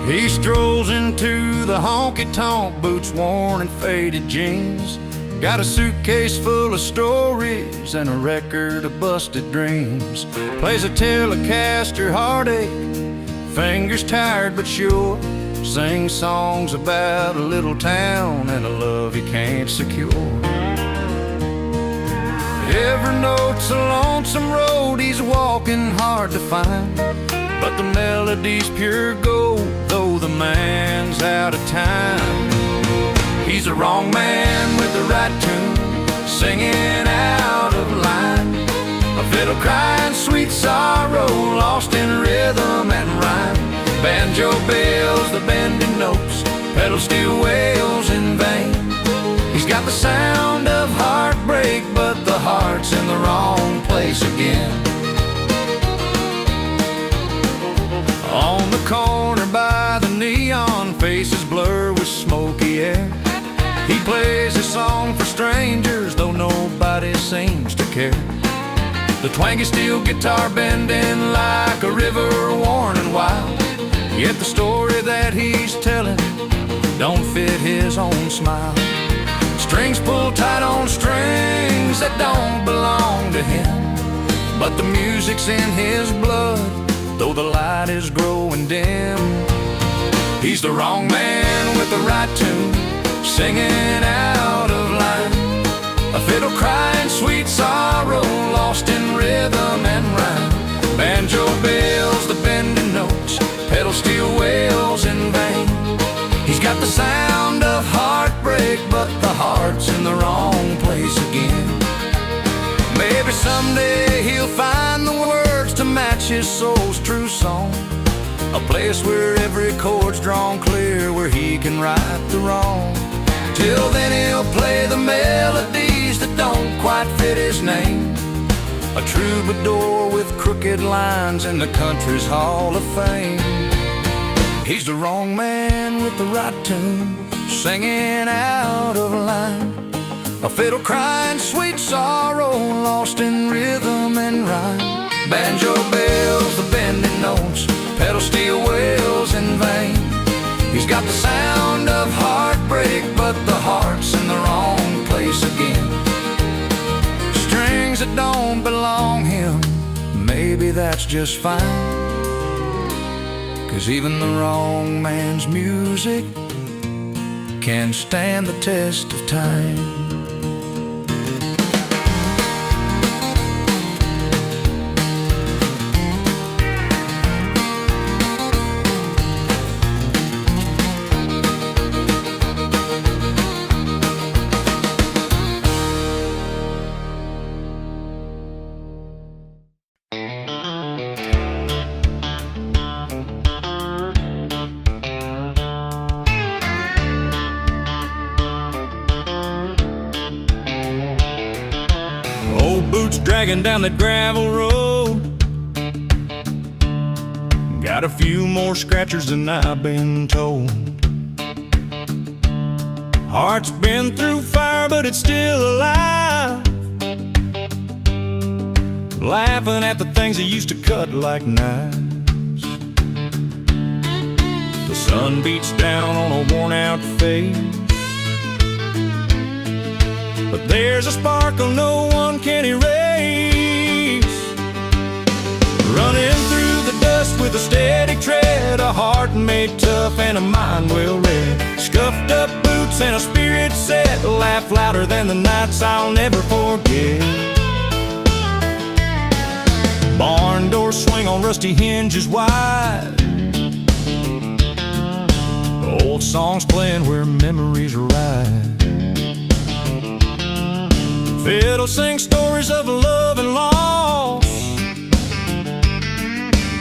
He strolls into the honky-tonk, boots worn and faded jeans. Got a suitcase full of stories and a record of busted dreams. Plays a Telecaster heartache, fingers tired but sure. Sings songs about a little town and a love he can't secure. Every note's a lonesome road he's walking hard to find, but the melody's pure gold, though the man's out of time. He's the wrong man with the right tune, singing out of line. A fiddle crying sweet sorrow, lost in rhythm and rhyme. Banjo bells, the bending notes, pedal steel wails in vain. He's got the sound of heartbreak, but the heart's in the wrong place again. On the corner by the neon, faces blur with smoky air. He plays his song for strangers, though nobody seems to care. The twangy steel guitar bending like a river worn and wild. Yet the story that he's telling don't fit his own smile. Strings pull tight on strings that don't belong to him, but the music's in his blood, though the light is growing dim. He's the wrong man with the right tune, singing out of line. A fiddle crying sweet sorrow, lost in rhythm and rhyme. Banjo bells, the bending notes, pedal steel wails in vain. He's got the sound of heartbreak, but the heart's in the wrong place again. Maybe someday he'll find the words to match his soul's true song, a place where every chord's drawn clear, where he can right the wrong. Till then he'll play the melodies that don't quite fit his name, a troubadour with crooked lines in the country's Hall of Fame. He's the wrong man with the right tune, singing out of line. A fiddle crying sweet sorrow, lost in rhythm and rhyme. Banjo bells, the bending notes, pedal steel wails in vain. He's got the sound of heartbreak, but the heart's in the wrong place again. Strings that don't belong him, maybe that's just fine, 'cause even the wrong man's music can stand the test of time. Boots dragging down that gravel road, got a few more scratchers than I've been told. Heart's been through fire, but it's still alive, laughing at the things that used to cut like knives. The sun beats down on a worn-out face, but there's a sparkle no one can erase. Running through the dust with a steady tread, a heart made tough and a mind well read. Scuffed up boots and a spirit set, laugh louder than the nights I'll never forget. Barn doors swing on rusty hinges wide, old songs playing where memories ride. Fiddle sing stories of love and loss,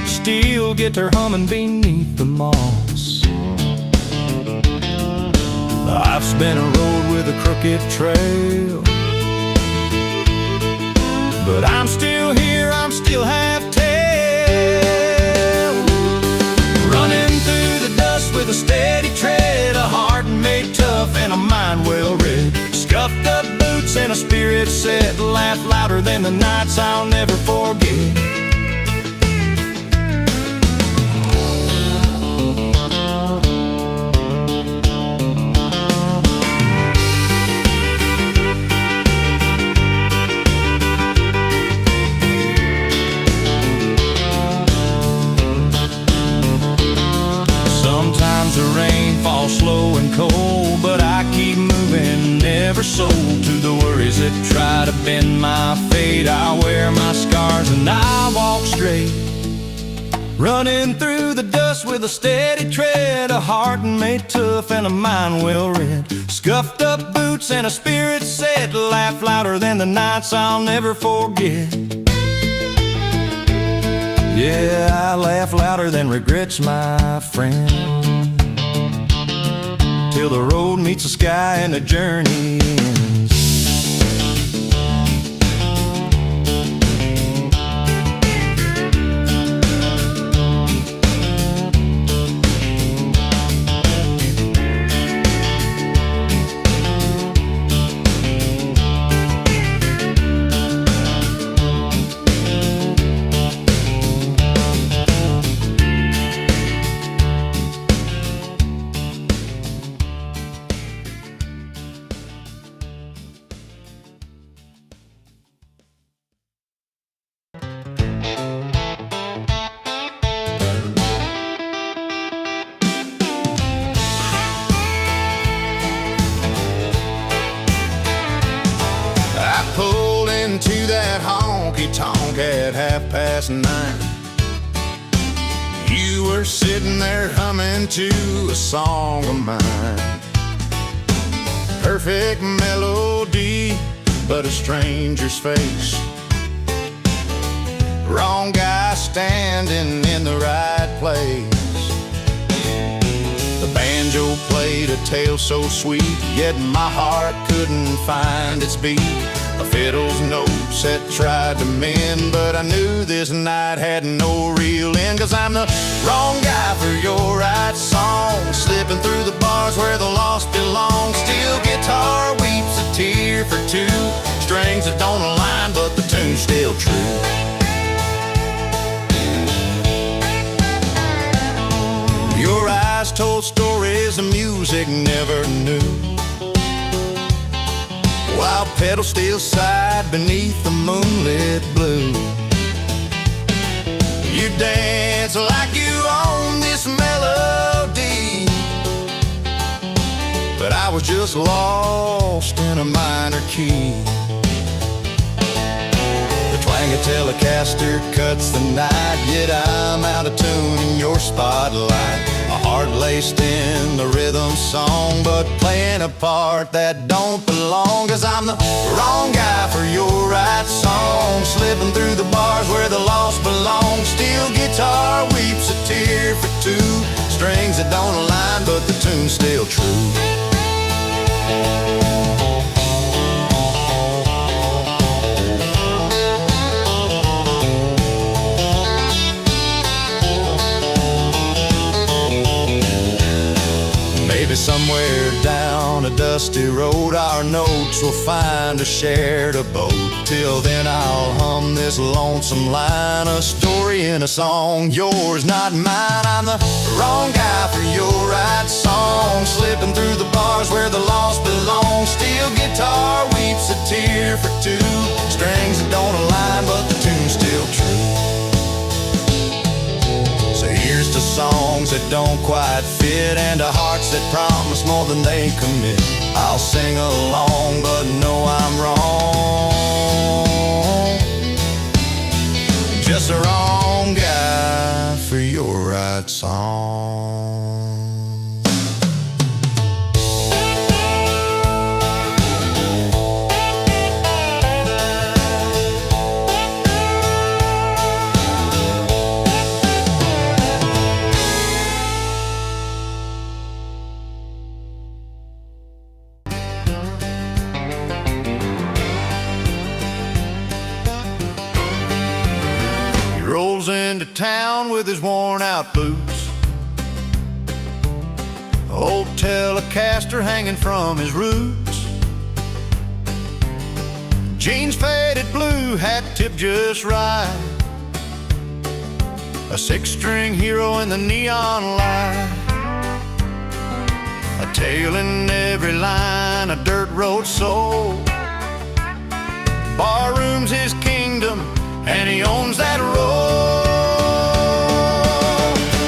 steel guitar humming beneath the moss. Life's been a road with a crooked trail, but I'm still here, I'm still half-tail. Running through the dust with a steady tread, a heart made tough and a mind well read. Scuffed up boots and a spirit set, laugh louder than the nights I'll never forget. never sold to the worries that try to bend my fate. I wear my scars and I walk straight, running through the dust with a steady tread, a heart made tough and a mind well read, scuffed up boots and a spirit set, laugh louder than the nights I'll never forget. Yeah, I laugh louder than regrets, my friend, till the road meets the sky and the journey ends. Into that honky-tonk at 9:30. You were sitting there humming to a song of mine. Perfect melody, but a stranger's face. Wrong guy standing in the right place. The banjo played a tale so sweet, yet my heart couldn't find its beat. A fiddle's notes that tried to mend, but I knew this night had no real end. 'Cause I'm the wrong guy for your right song, slipping through the bars where the lost belong. Steel guitar weeps a tear for two, strings that don't align, but the tune's still true. Your eyes told stories the music never knew, while pedals still sighed beneath the moonlit blue. You dance like you own this melody, but I was just lost in a minor key. The twang of Telecaster cuts the night, yet I'm out of tune in your spotlight. A heart laced in the rhythm song, but playing a part that don't belong. 'Cause I'm the wrong guy for your right song, slipping through the bars where the lost belong. Steel guitar weeps a tear for two, strings that don't align, but the tune's still true. Maybe somewhere down a dusty road our notes will find a shared abode. Till then I'll hum this lonesome line, a story in a song, yours not mine. I'm the wrong guy for your right song, slipping through the bars where the lost belong. Steel guitar weeps a tear for two, strings that don't align, but the tune's still true. So here's to songs that don't quite fit, and to hearts that promise more than they commit. I'll sing along, but know I'm wrong, just the wrong guy for your right song. Rolls into town with his worn-out boots, old Telecaster hanging from his roots, jeans faded blue, hat tipped just right, a six-string hero in the neon light, a tale in every line, a dirt road soul. Barroom's his kingdom, and he owns that road.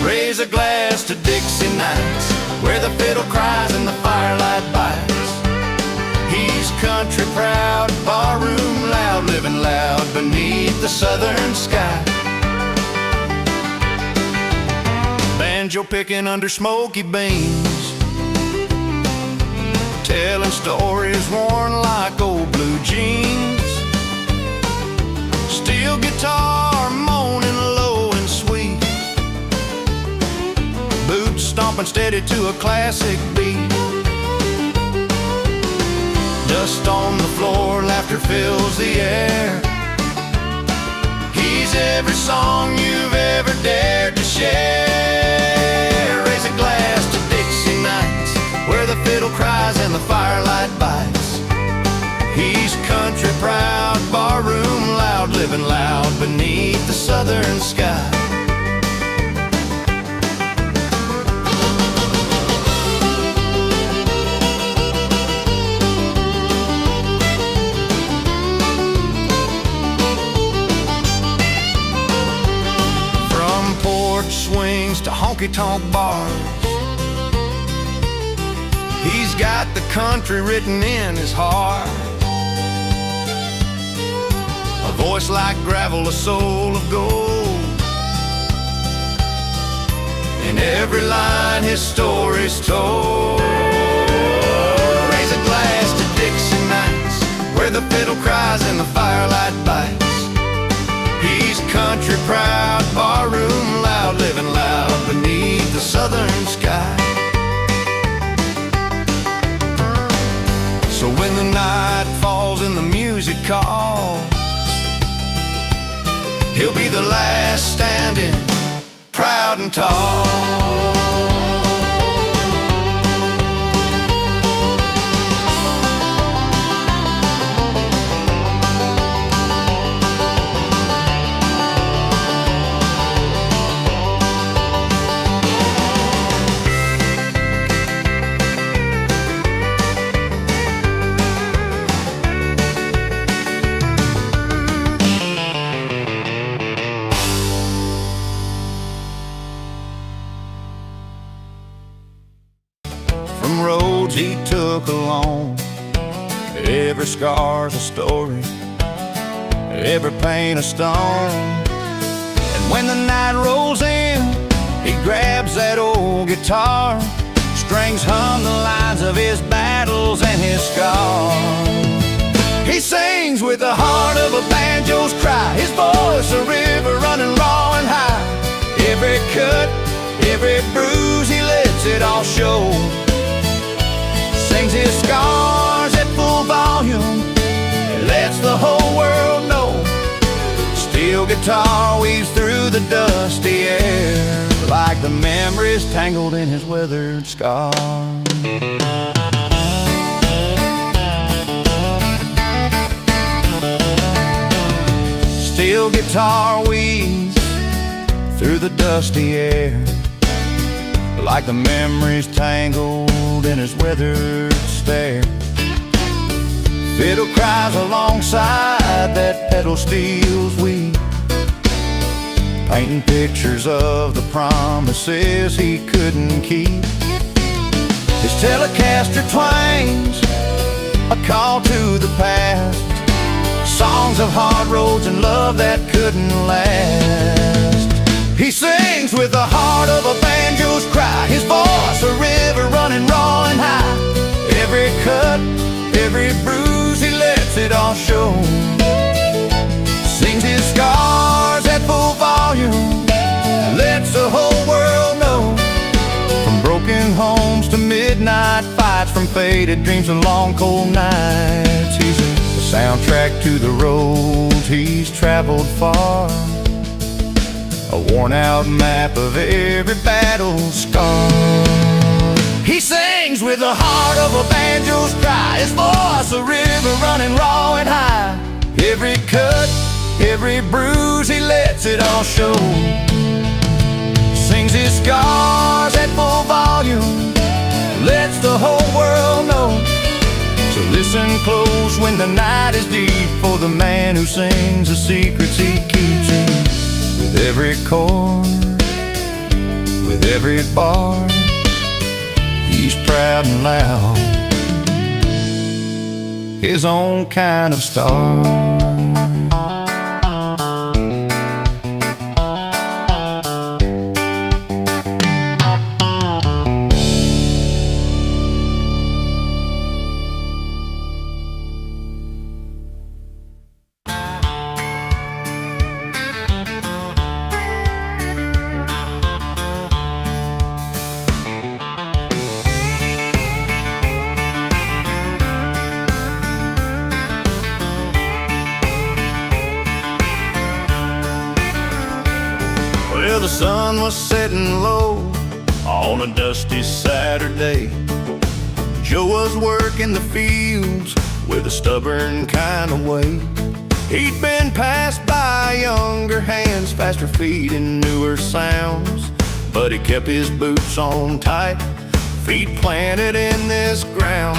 Raise a glass to Dixie nights, where the fiddle cries and the firelight bites. He's country proud, barroom loud, living loud beneath the southern sky. Banjo picking under smoky beams, telling stories worn like old blue jeans. Steel guitar moaning low and sweet, boots stomping steady to a classic beat. Dust on the floor, laughter fills the air. He's every song you've ever dared to share. Raise a glass to Dixie nights, where the fiddle cries and the firelight bites. He's country proud, barroom loud, living loud beneath the southern sky. Swings to honky-tonk bars, he's got the country written in his heart. A voice like gravel, a soul of gold. In every line his story's told. Raise a glass to Dixie nights, where the fiddle cries and the firelight bites. He's country proud, barroom loud, living loud beneath the southern sky. So when the night falls and the music calls, he'll be the last standing, proud and tall. From roads he took alone, every scar's a story, every pain a stone. And when the night rolls in, he grabs that old guitar, strings hum the lines of his battles and his scars. He sings with the heart of a banjo's cry, his voice a river running raw and high. Every cut, every bruise, he lets it all show. Sings his scars at full volume, lets the whole world know. Steel guitar weaves through the dusty air, like the memories tangled in his weathered scars. Steel guitar weaves through the dusty air, like the memories tangled in his weathered stare. Fiddle cries alongside that pedal steel's weave, painting pictures of the promises he couldn't keep. His Telecaster twangs a call to the past, songs of hard roads and love that couldn't last. He sings with the heart of a banjo's cry, his voice a river running raw and high. Every cut, every bruise, he lets it all show. Sings his scars at full volume, lets the whole world know. From broken homes to midnight fights, from faded dreams to long cold nights, he's a soundtrack to the roads he's traveled far, a worn-out map of every battle scar. He sings with the heart of a banjo's cry, his voice a river running raw and high. Every cut, every bruise, he lets it all show. Sings his scars at full volume, lets the whole world know. So listen close when the night is deep, for the man who sings the secrets he keeps. With every chord, with every bar, he's proud and loud, his own kind of star. Well, the sun was setting low on a dusty Saturday. Joe was working the fields with a stubborn kind of way. He'd been passed by younger hands, faster feet and newer sounds, but he kept his boots on tight, feet planted in this ground.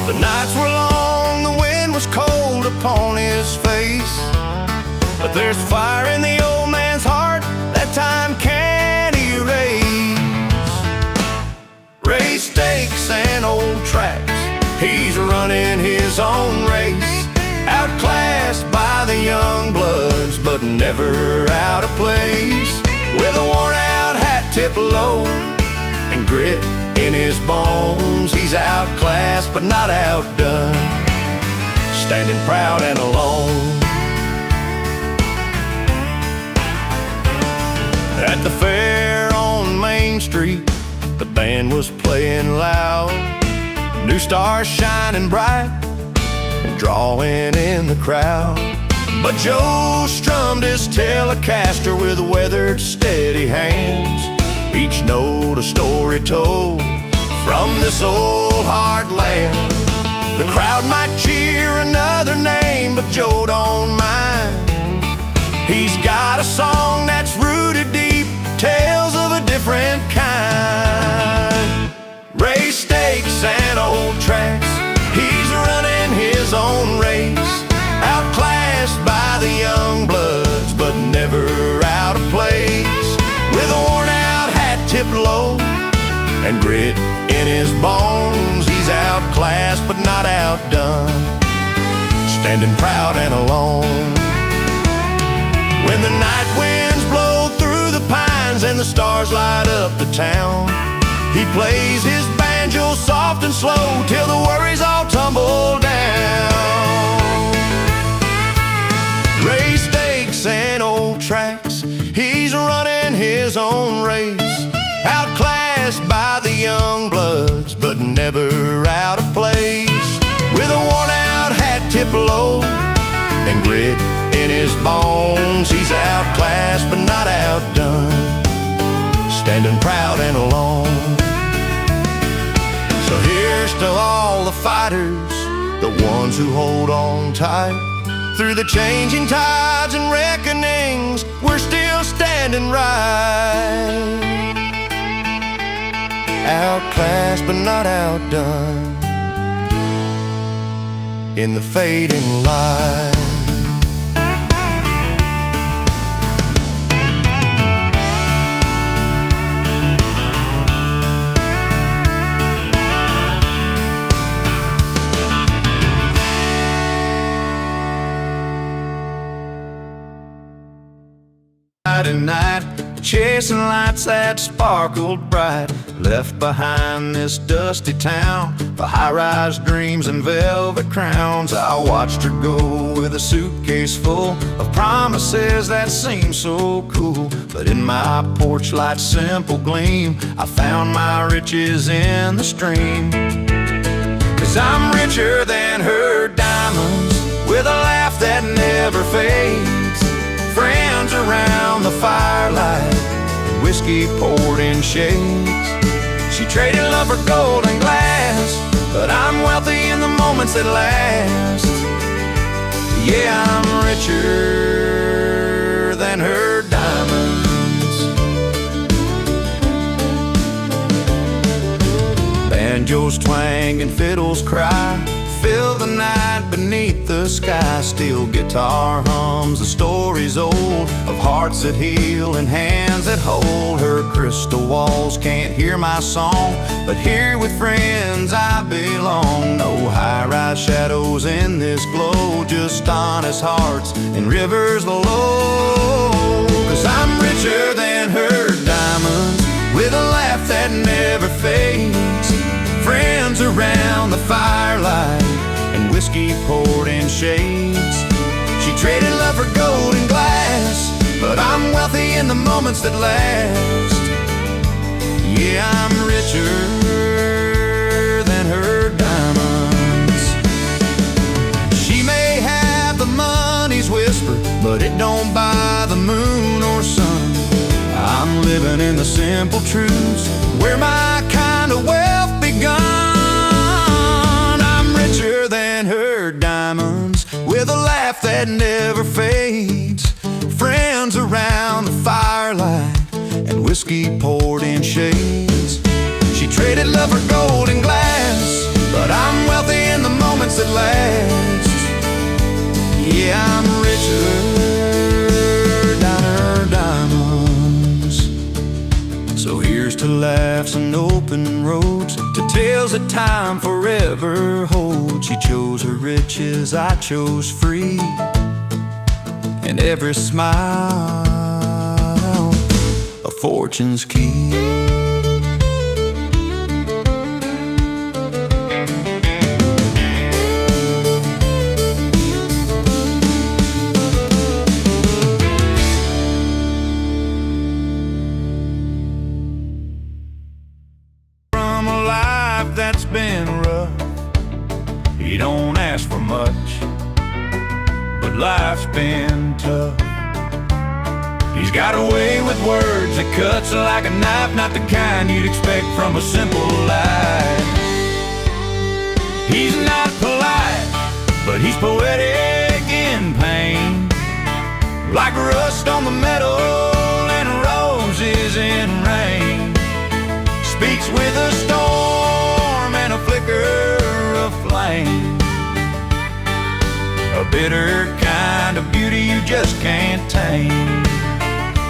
The nights were long, the wind was cold upon his face, but there's fire in the old man's heart that time can't erase. Race stakes and old tracks, he's running his own race, outclassed by the young bloods, but never out of place. With a worn-out hat tipped low and grit in his bones, he's outclassed but not outdone, standing proud and alone. At the fair on Main Street, the band was playing loud, new stars shining bright, drawing in the crowd. But Joe strummed his Telecaster with weathered, steady hands, each note a story told from this old heartland. The crowd might cheer another name, but Joe don't mind. He's got a song that's rooted deep, tales of a different kind. Race stakes and old tracks, he's running his own race, outclassed by the young bloods, but never out of place. With a worn-out hat tipped low and grit in his bones, he's outclassed but not outdone, standing proud and alone. When the night winds blow through the pines and the stars light up the town, he plays his banjo soft and slow till the worries all tumble down. Race stakes and old tracks, he's running his own race, outclassed by the young bloods, but never out of place. With a worn-out hat tipped low and grit in his bones, he's outclassed but not outdone, standing proud and alone. So here's to all the fighters, the ones who hold on tight. Through the changing tides and reckonings, we're still standing right, outclassed but not outdone, in the fading light. At night, chasing lights that sparkled bright, left behind this dusty town for high-rise dreams and velvet crowns. I watched her go with a suitcase full of promises that seemed so cool, but in my porch light's simple gleam, I found my riches in the stream. 'Cause I'm richer than her diamonds, with a laugh that never fades, friends around the firelight, whiskey poured in shades. She traded love for gold and glass, but I'm wealthy in the moments that last. Yeah, I'm richer than her diamonds. Banjos twang and fiddles cry, fill the night beneath the sky. Steel guitar hums the stories old of hearts that heal and hands that hold. Her crystal walls can't hear my song, but here with friends I belong. No high-rise shadows in this glow, just honest hearts and rivers below. 'Cause I'm richer than her diamonds, with a laugh that never fades. Friends around the firelight and whiskey poured in shades. She traded love for gold and glass, but I'm wealthy in the moments that last. Yeah, I'm richer than her diamonds. She may have the money's whisper, but it don't buy the moon or sun. I'm living in the simple truths where my kind of wealth begun. I'm richer than her diamonds, with a laugh that never fades. Friends around the firelight and whiskey poured in shades. She traded love for gold and glass, but I'm wealthy in the moments that last. Yeah, I'm richer than her diamonds. So here's to laughs and open roads, to tales that time forever holds. She chose her riches, I chose free, and every smile a fortune's key. That's been rough. He don't ask for much, but life's been tough. He's got a way with words that cuts like a knife, not the kind you'd expect from a simple life. He's not polite, but he's poetic in pain, like rust on the metal and roses in rain. Speaks with a storm and a flicker of flame, a bitter kind of beauty you just can't tame.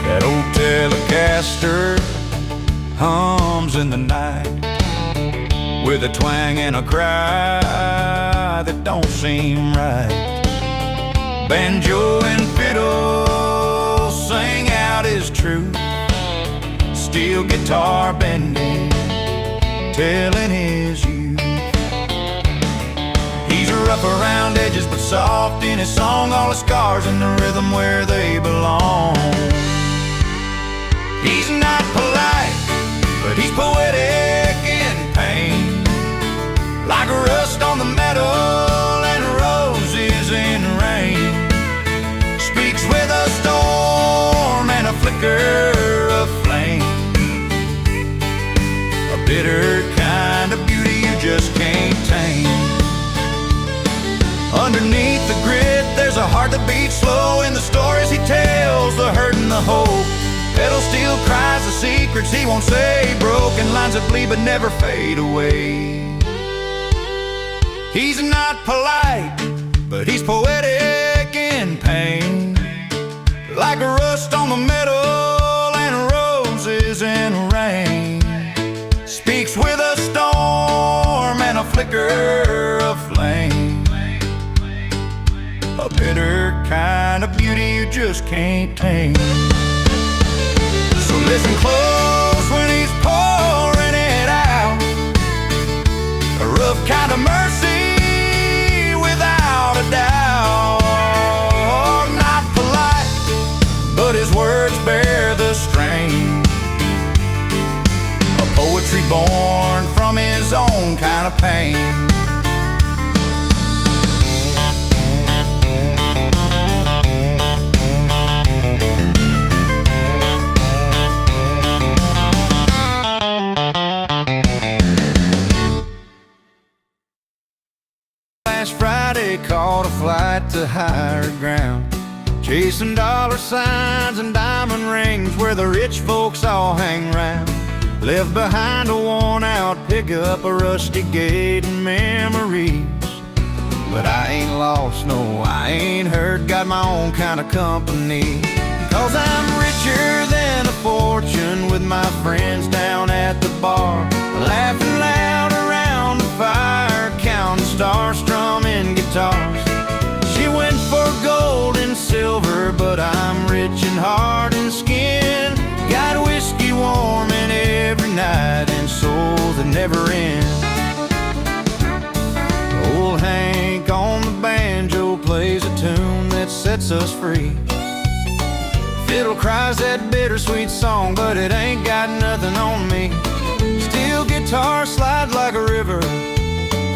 That old Telecaster hums in the night, with a twang and a cry that don't seem right. Banjo and fiddle sing out his truth, steel guitar bending, telling his youth. He's rough around edges but soft in his song, all the scars in the rhythm where they belong. He's not polite, but he's poetic in pain, like rust on the metal and roses in rain. Speaks with a storm and a flicker of flame, a bitter kind of beauty you just can't tame. Underneath the grit there's a heart that beats slow, in the stories he tells, the hurt and the hope. Pedal steel cries the secrets he won't say, broken lines that bleed but never fade away. He's not polite, but he's poetic in pain, like a rust on the metal and roses in rain. Speaks with a storm and a flicker of flame, a bitter kind of beauty you just can't tame. So listen close when he's pouring it out, a rough kind of mercy without a doubt. Not polite, but his words bear the strain, a poetry born from his own kind of pain. Last Friday caught a flight to higher ground, chasing dollar signs and diamond rings where the rich folks all hang round. Left behind a worn out pickup, a rusty gate and memories But I ain't lost, no, I ain't hurt. Got my own kind of company. 'Cause I'm richer than a fortune, with my friends down at the bar, laughing loud around the fire, counting stars, strumming guitars. She went for gold and silver, but I'm rich in heart and skin. Got whiskey warming every night and souls that never end. Old Hank on the banjo plays a tune that sets us free. Fiddle cries that bittersweet song, but it ain't got nothing on me. Steel guitar slides like a river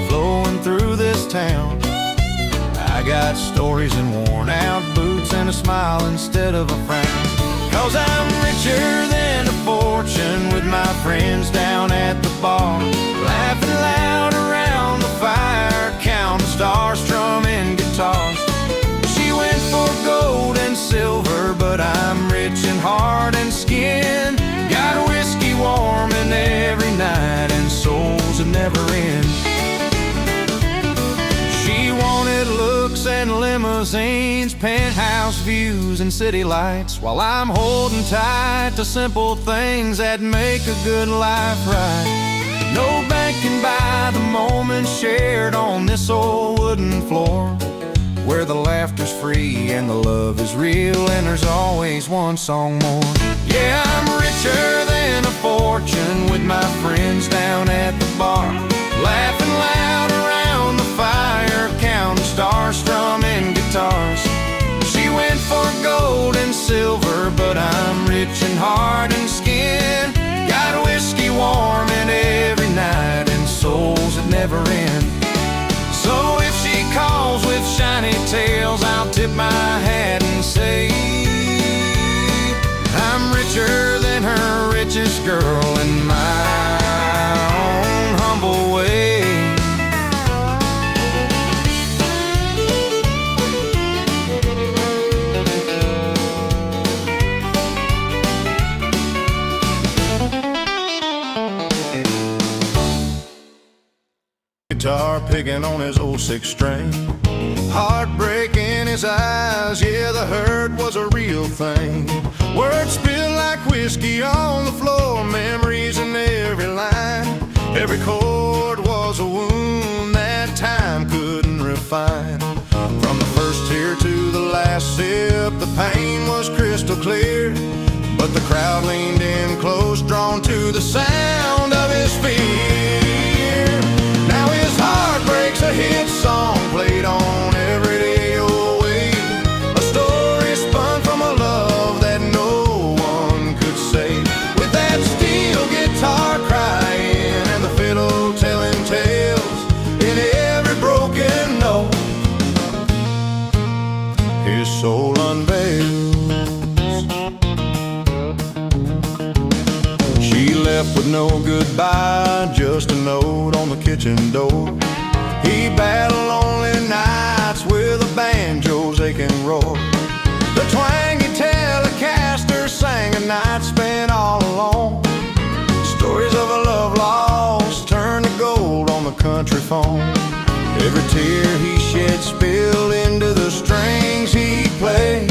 flowing through this town. I got stories and worn out boots and a smile instead of a frown. 'Cause I'm richer than a fortune, with my friends down at the bar, laughing loud around the fire, counting stars, strumming guitars. She went for gold and silver, but I'm rich in heart and skin. Got whiskey warming every night and souls that never end. She wanted looks and limousines, penthouse views and city lights, while I'm holding tight to simple things that make a good life right. No bank can buy the moments shared on this old wooden floor, where the laughter's free and the love is real, and there's always one song more. Yeah, I'm richer than a fortune, with my friends down at the bar, laughing loud around the fire, counting stars, strumming guitars. She went for gold and silver, but I'm rich in heart and skin. Got whiskey warming every night and souls that never end. So if she calls with shiny tails, I'll tip my hat and say I'm richer than her richest girl in my own humble way. Guitar picking on his old six string, heartbreak in his eyes, yeah, the hurt was a real thing. Words spilled like whiskey on the floor, memories in every line. Every chord was a wound that time couldn't refine. From the first tear to the last sip, the pain was crystal clear, but the crowd leaned in close, drawn to the sound of his fear. Now his heart breaks, a hit song played on every radio wave, a story spun from a love that no one could save. With that steel guitar crying and the fiddle telling tales in every broken note, his soul unveils. She left with no goodbye, just a note on the kitchen door. He battled lonely nights with a banjo's aching roar. The twangy Telecaster sang a night spent all alone. Stories of a love lost turned to gold on the country phone. Every tear he shed spilled into the strings he played.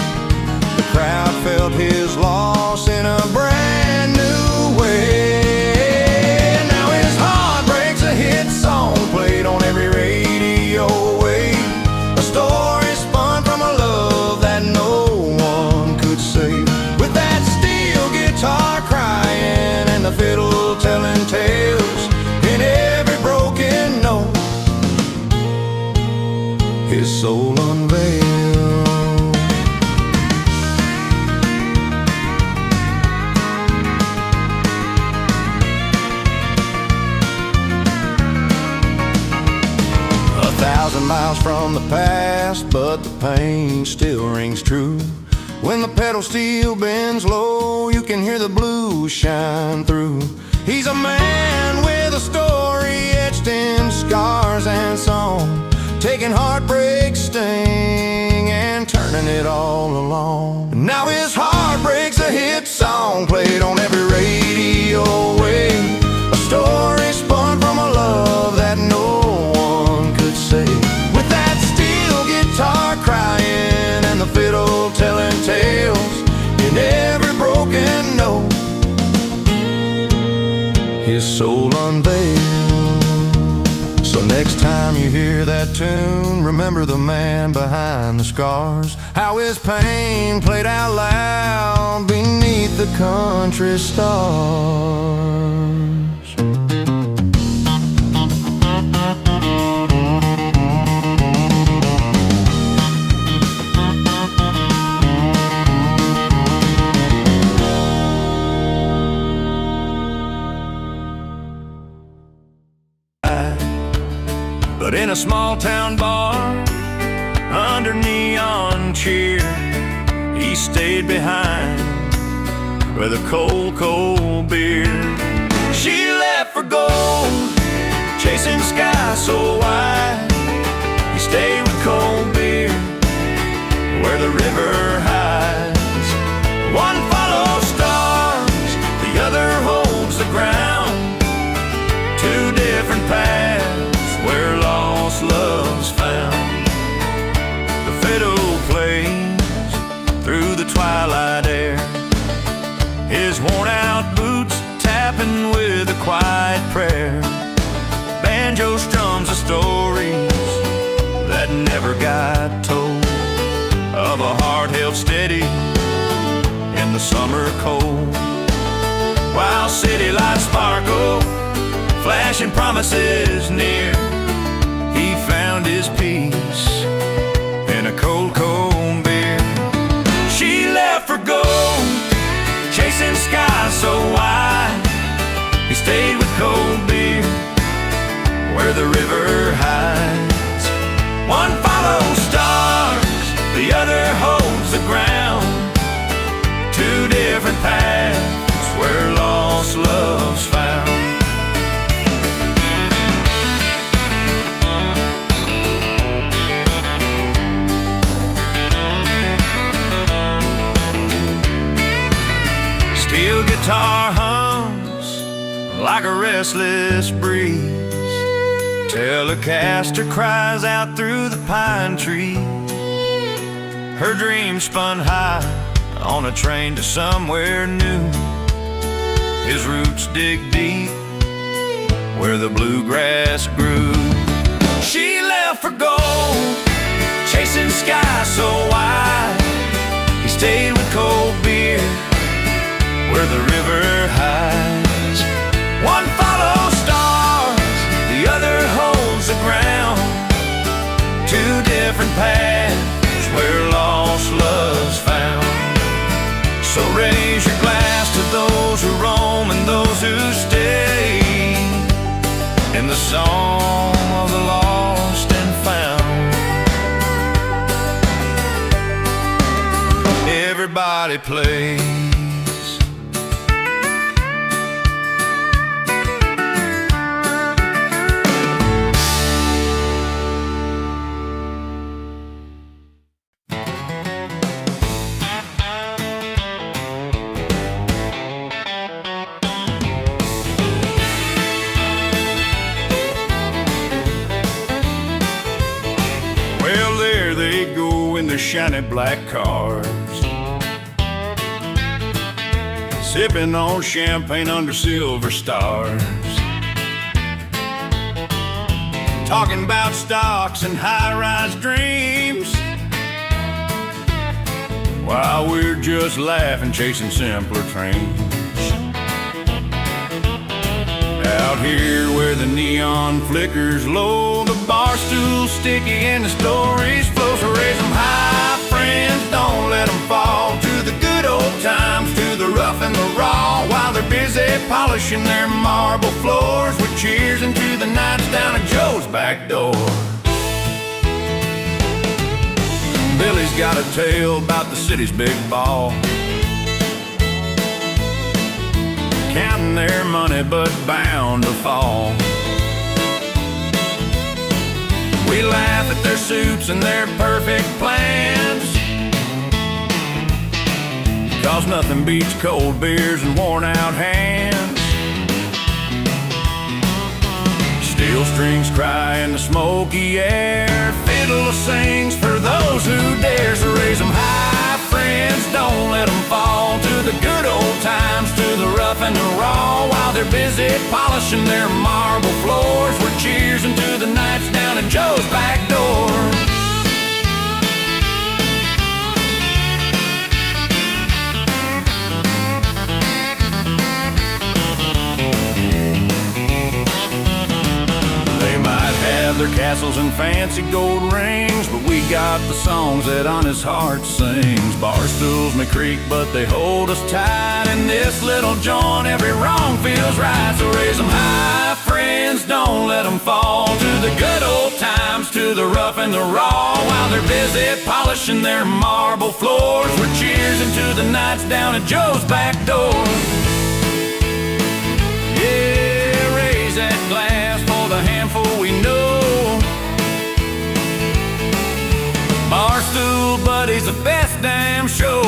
The crowd felt his loss in a brand new way. Now his heart breaks, a hit song played on every radio wave, a story spun from a love that no one could save. With that steel guitar crying and the fiddle telling tales in every broken note, his soul unveiled. Miles from the past, but the pain still rings true. When the pedal steel bends low, you can hear the blues shine through. He's a man with a story etched in scars and song, taking heartbreak's sting and turning it all along. Now his heart breaks, a hit song played on every radio wave, a story spun from a love that no one could save. With that unveiled. So next time you hear that tune, remember the man behind the scars, how his pain played out loud beneath the country stars. But in a small town bar, under neon cheer, he stayed behind with a cold, cold beer. She left for gold, chasing skies so wide. He stayed with cold beer, where the river hides. One follows stars, the other holds the ground. Two different paths where lost love's found. The fiddle plays through the twilight air, his worn-out boots tapping with a quiet prayer. Banjo strums the stories that never got told, of a heart held steady in the summer cold. While city lights sparkle, flashing promises near, he found his peace in a cold, cold beer. She left for gold, chasing skies so wide. He stayed with cold beer, where the river hides. One follows stars, the other holds the ground. Two different paths where lost love's found. Steel guitar hums like a restless breeze. Telecaster cries out through the pine trees. Her dreams spun high on a train to somewhere new. His roots dig deep where the bluegrass grew. She left for gold, chasing skies so wide. He stayed with cold beer, where the river hides. One follows stars, the other holds the ground. Two different paths where lost love's found. So raise your glass to those who roam and those who stay, in the song of the lost and found. Everybody plays. Shiny black cars, sipping on champagne under silver stars, talking about stocks and high-rise dreams, while we're just laughing, chasing simpler dreams. Out here where the neon flickers low, the bar stool's sticky and the stories flow. So raise them high, friends, don't let them fall, to the good old times, to the rough and the raw, while they're busy polishing their marble floors, with cheers into the nights down at Joe's back door. Billy's got a tale about the city's big ball, counting their money but bound to fall. We laugh at their suits and their perfect plans, 'cause nothing beats cold beers and worn out hands. Steel strings cry in the smoky air, fiddle sings for those who dare. So raise them high, friends, don't let them fall, to the good old times, to the rough and the raw, while they're busy polishing their marble floors, we're cheers into the nights down at Joe's back door. Their castles and fancy gold rings, but we got the songs that honest heart sings. Bar stools may creak, but they hold us tight. In this little joint, every wrong feels right. So raise them high, friends, don't let them fall. To the good old times, to the rough and the raw. While they're busy polishing their marble floors, we're cheers into the nights down at Joe's back door. Yeah, raise that glass for the handful we know. Barstool Buddies, the best damn show.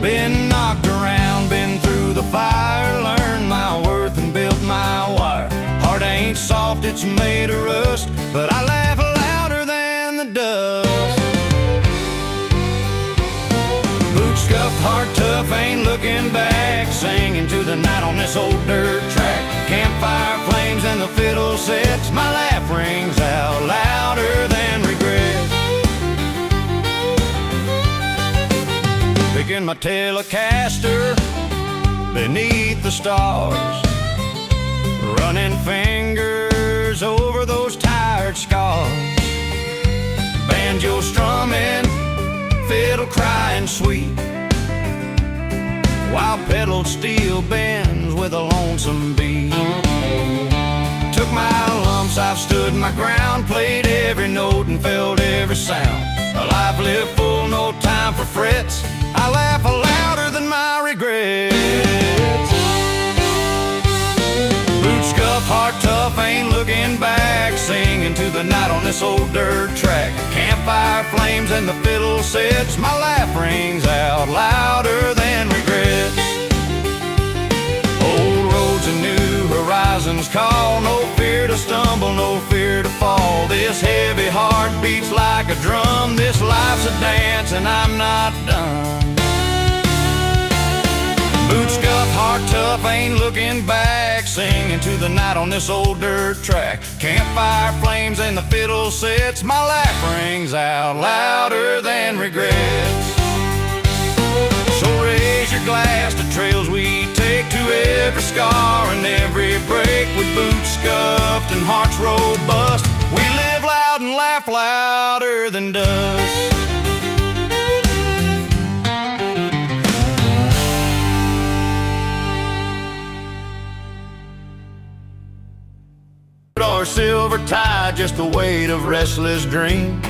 Been knocked around, been through the fire, learned my worth and built my wire. Heart ain't soft, it's made of rust, but I laugh louder than the dust. Boot scuffed, heart tough, ain't looking back, singing to the night on this old dirt track. Campfire flames and the fiddle sets, my laugh rings out louder than regret. Picking my Telecaster beneath the stars, running fingers over those tired scars. Banjo strumming, fiddle crying sweet, while pedal steel bends with a lonesome beat. Took my lumps, I've stood my ground, played every note and felt every sound. A life lived full, no time for frets, I laugh louder than my regrets. Boot scuff, heart tough, ain't looking back, singing to the night on this old dirt track. Campfire flames and the fiddle sets, my laugh rings out louder than regrets. Old roads and new horizons call, no fear to stumble, no fear to fall. This heavy heart beats like a drum, this life's a dance and I'm not done. Boot scuff, heart tough, ain't looking back, singing to the night on this old dirt track. Campfire flames and the fiddle sets, my laugh rings out louder than regrets. So raise your glass to trails we take, to every scar and every break. With boots scuffed and hearts robust, we live loud and laugh louder than dust. Our silver tide, just the weight of restless dreams.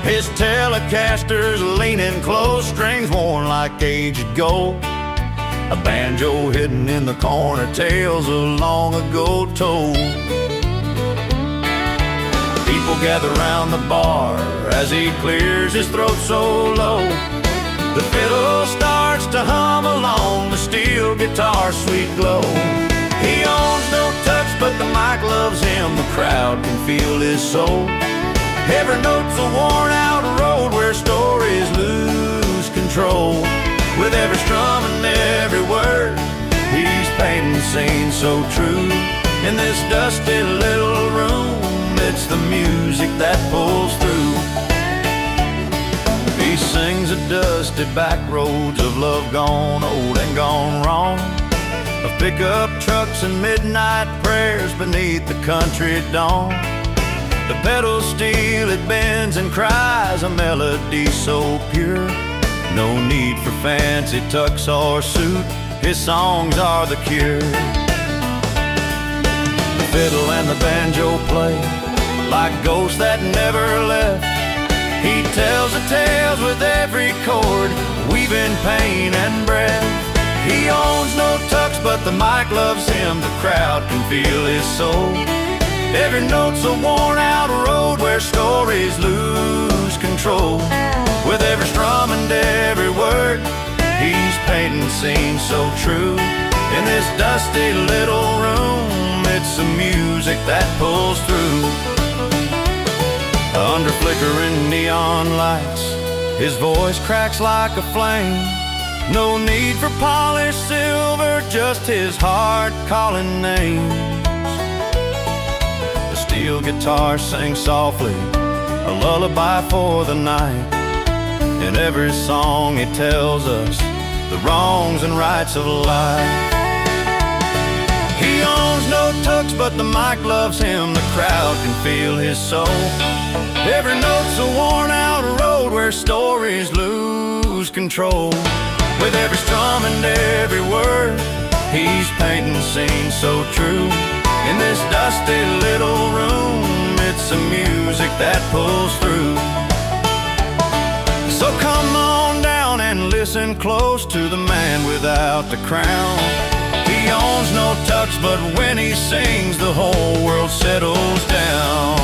His Telecaster's leaning close, strings worn like aged gold. A banjo hidden in the corner, tales of long ago told. People gather round the bar as he clears his throat so low. The fiddle starts to hum along, the steel guitar's sweet glow. He owns no touch, but the mic loves him, the crowd can feel his soul. Every note's a worn out road where stories lose control. With every strum and every word, he's painting the scene so true. In this dusty little room, it's the music that pulls through. He sings the dusty back roads of love gone old and gone wrong, of pickup trucks and midnight prayers beneath the country dawn. The pedal steel, it bends and cries a melody so pure. No need for fancy tux or suit, his songs are the cure. The fiddle and the banjo play like ghosts that never left. He tells the tales with every chord, weaving pain and breath. He owns no tux, but the mic loves him, the crowd can feel his soul. Every note's a worn-out road where stories lose control. With every strum and every word, he's painting scenes so true. In this dusty little room, it's the music that pulls through. Under flickering neon lights, his voice cracks like a flame. No need for polished silver, just his heart calling names. The steel guitar sings softly, a lullaby for the night. In every song he tells us the wrongs and rights of life. He owns no tux, but the mic loves him. The crowd can feel his soul. Every note's a worn-out road where stories lose control. With every strum and every word, he's painting scenes so true. In this dusty little room, it's the music that pulls through. So come on down and listen close to the man without the crown. He owns no tux, but when he sings, the whole world settles down.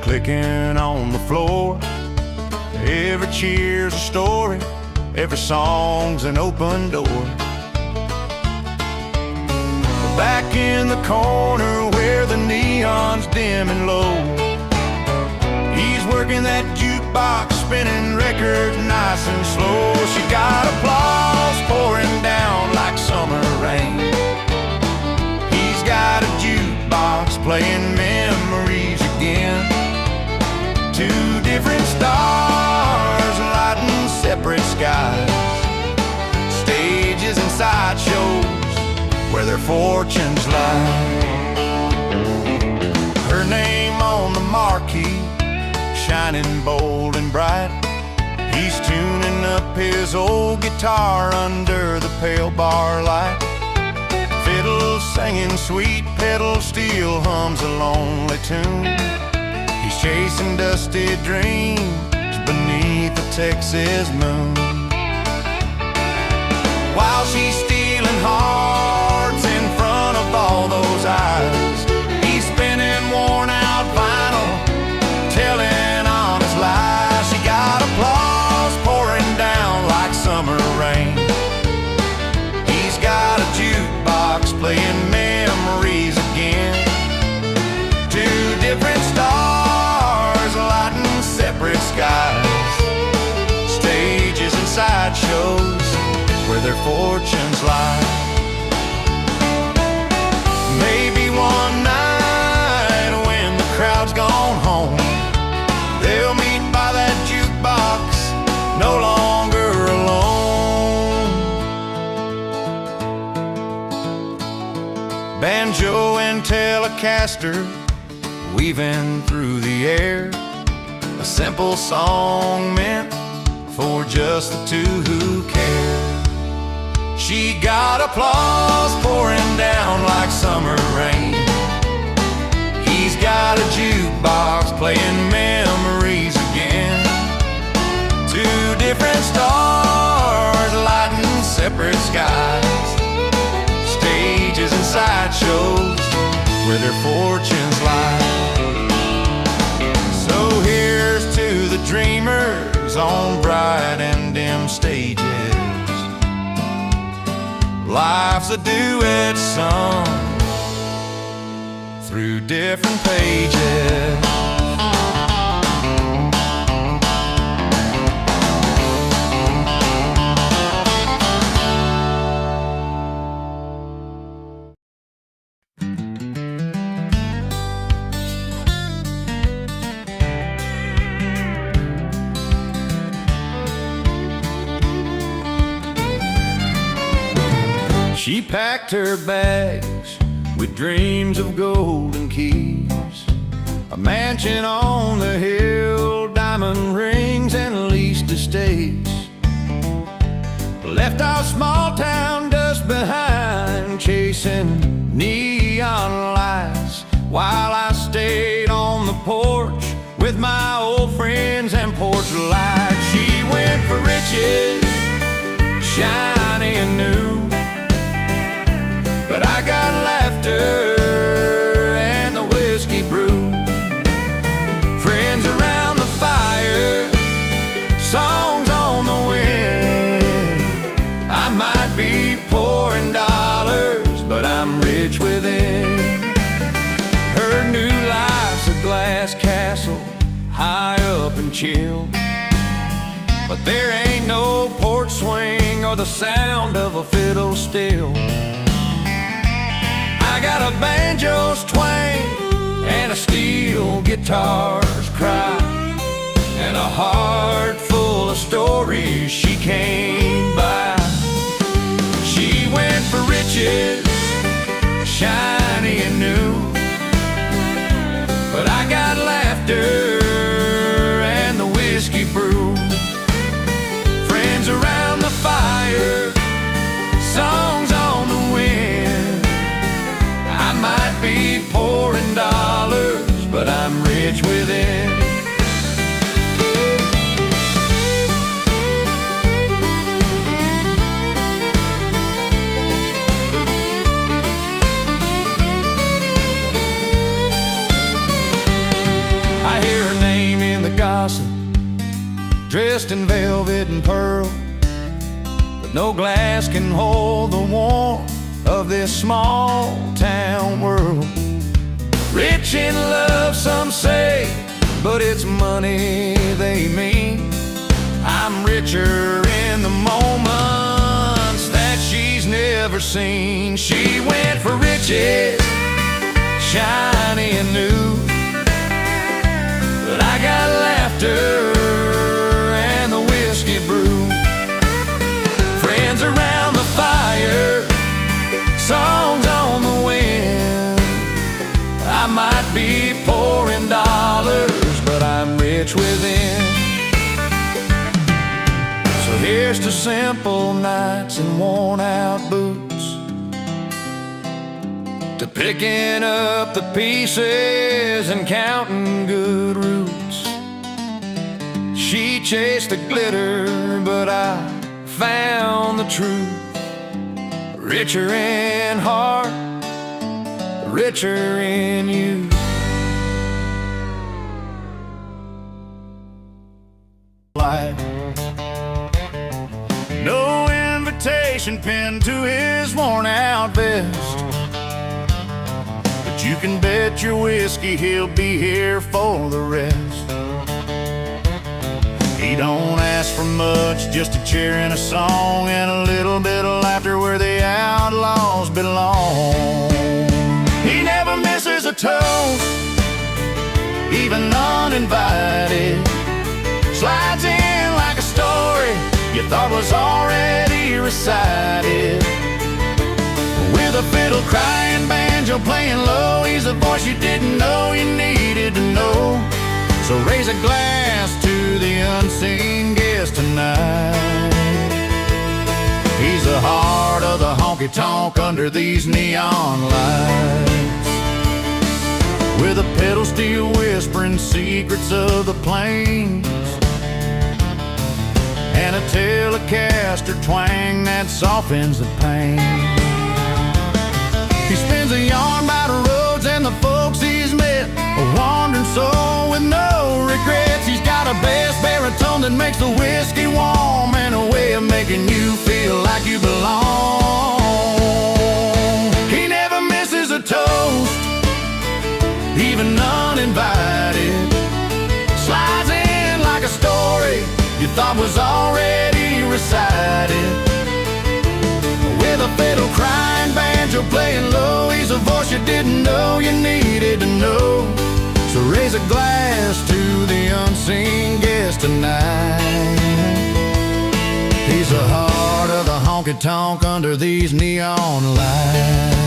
Clicking on the floor, every cheer's a story, every song's an open door. Back in the corner where the neon's dim and low, he's working that jukebox, spinning records nice and slow. She got applause pouring down like summer rain. He's got a jukebox playing memories again. Two different stars lighting separate skies, stages and sideshows where their fortunes lie. Her name on the marquee, shining bold and bright. He's tuning up his old guitar under the pale bar light. Fiddle singing sweet, pedal steel hums a lonely tune. He's chasing dusty dreams beneath the Texas moon. While she's stealing hearts in front of all those eyes, he's spinning worn out vinyl, telling honest lies. She got applause pouring down like summer rain. He's got a jukebox playing memories again. Two different stars lighting separate skies, stages and sideshows where their fortunes lie. Maybe one night when the crowd's gone home, they'll meet by that jukebox, no longer alone. Banjo and Telecaster weaving through the air, a simple song meant for just the two who care. She got applause pouring down like summer rain. He's got a jukebox playing memories again. Two different stars lighting separate skies, stages and sideshows where their fortunes lie. So here's to the dreamers on bright and dim stages. Life's a duet sung through different pages. She packed her bags with dreams of golden keys, a mansion on the hill, diamond rings and leased estates. Left our small town dust behind, chasing neon lights, while I stayed on the porch with my old friends and porch lights. She went for riches shiny and new. But I got laughter and the whiskey brew. Friends around the fire, songs on the wind. I might be poor in dollars, but I'm rich within. Her new life's a glass castle, high up and chill. But there ain't no porch swing or the sound of a fiddle still. I got a banjo's twang and a steel guitar's cry, and a heart full of stories she came by. She went for riches, shiny and new. But I got laughter and the whiskey brew. Friends around the fire, songs on the wind. I might be poor in dollars, but I'm rich within. I hear her name in the gossip, dressed in velvet and pearl. But no glass can hold the warmth of this small town world. Rich in love, some say, but it's money they mean. I'm richer in the moments that she's never seen. She went for riches, shiny and new. But I got laughter and the whiskey brew. Friends around the fire, songs on the wind. I might be poor in dollars, but I'm rich within. So here's to simple nights and worn out boots, to picking up the pieces and counting good roots. She chased the glitter, but I found the truth. Richer in heart, richer in you. Life. No invitation pinned to his worn out vest, but you can bet your whiskey he'll be here for the rest. He don't ask for much, just a chair and a song and a little bit of laughter where the outlaws belong. He never misses a toast, even uninvited. Slides in like a story you thought was already recited. With a fiddle crying, banjo playing low, he's a voice you didn't know you needed to know. So raise a glass to the unseen guest tonight. He's the heart of the honky-tonk under these neon lights, with a pedal steel whispering secrets of the plains, and a Telecaster twang that softens the pain. He spins a yarn by the roads and the folks he's met, a wandering soul with no regrets. He's got a bass baritone that makes the whiskey warm, and a way of making you feel like you belong. He never misses a toast, even uninvited. Slides in like a story you thought was already recited. With a fiddle crying, banjo playing low, he's a voice you didn't know you needed to know. So raise a glass to the unseen guest tonight. He's the heart of the honky-tonk under these neon lights.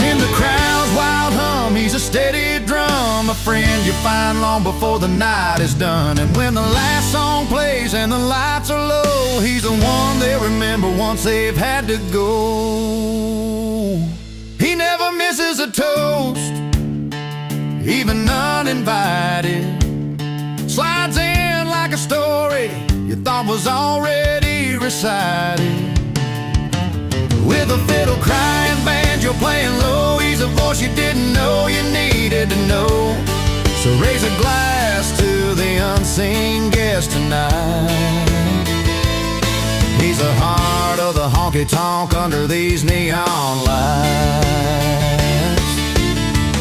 In the crowd's wild hum, he's a steady drum, a friend you find long before the night is done. And when the last song plays and the lights are low, he's the one they remember once they've had to go. He never misses a toast, even uninvited. Slides in like a story you thought was already recited. With a fiddle, crying, banjo playing low, he's a voice you didn't know you needed to know. So raise a glass to the unseen guest tonight. He's the heart of the honky-tonk under these neon lights.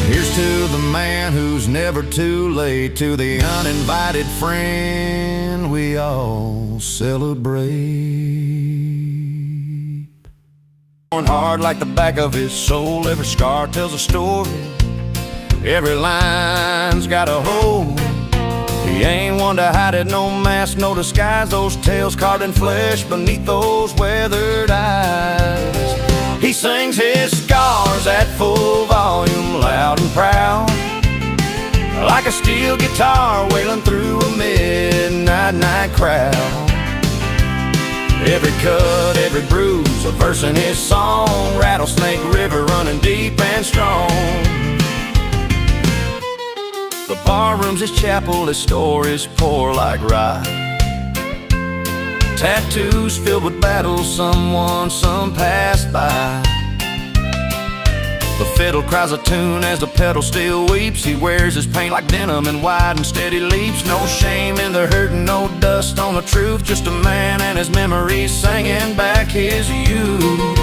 Here's to the man who's never too late, to the uninvited friend we all celebrate. Hard like the back of his soul, every scar tells a story, every line's got a hole. He ain't one to hide it, no mask, no disguise, those tales carved in flesh beneath those weathered eyes. He sings his scars at full volume, loud and proud, like a steel guitar wailing through a midnight night crowd. Every cut, every bruise, a verse in his song, Rattlesnake River running deep and strong. The barroom's his chapel, his stories pour like rye. Tattoos filled with battles, some passed by. The fiddle cries a tune as the pedal still weeps. He wears his paint like denim in wide and steady leaps. No shame in the hurt and no dust on the truth, just a man and his memories singing back his youth.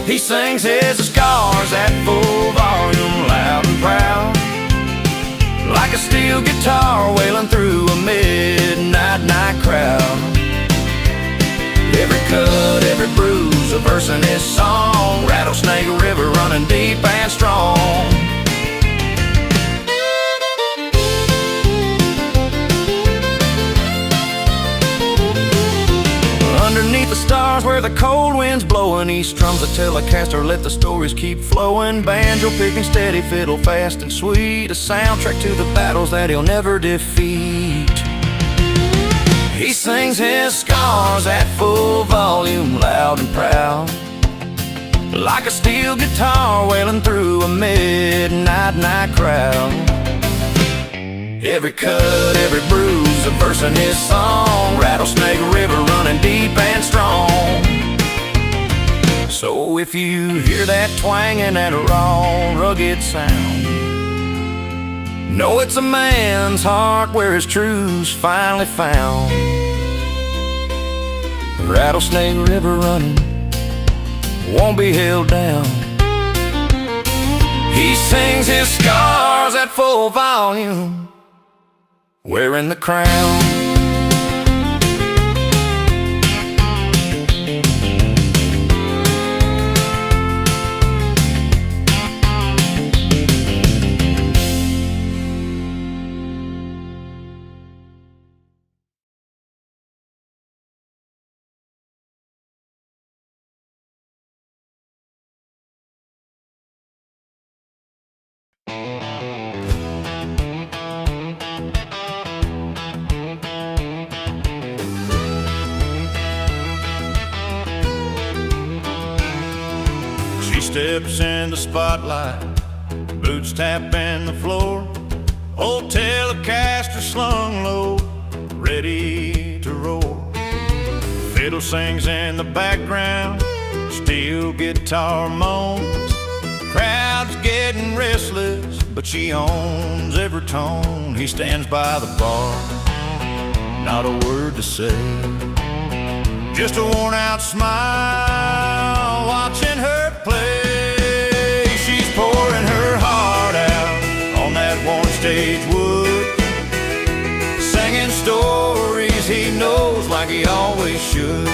He sings his scars at full volume, loud and proud, like a steel guitar wailing through a midnight night crowd. Every cut, every bruise, a verse in his song, Rattlesnake River running deep and strong. Underneath the stars where the cold wind's blowing, he strums a Telecaster, let the stories keep flowing. Banjo picking steady, fiddle fast and sweet, a soundtrack to the battles that he'll never defeat. He sings his scars at full volume, loud and proud, like a steel guitar wailing through a midnight night crowd. Every cut, every bruise, a verse in his song, Rattlesnake River running deep and strong. So if you hear that twang and that raw, rugged sound, know it's a man's heart where his truth's finally found. Rattlesnake River running, won't be held down. He sings his scars at full volume, wearing the crown. She steps in the spotlight, boots tapping the floor, old Telecaster slung low, ready to roar. Fiddle sings in the background, steel guitar moans. Crowd's getting restless, but she owns every tone. He stands by the bar, not a word to say, just a worn-out smile, watching her play. She's pouring her heart out on that worn stage wood, singing stories he knows like he always should.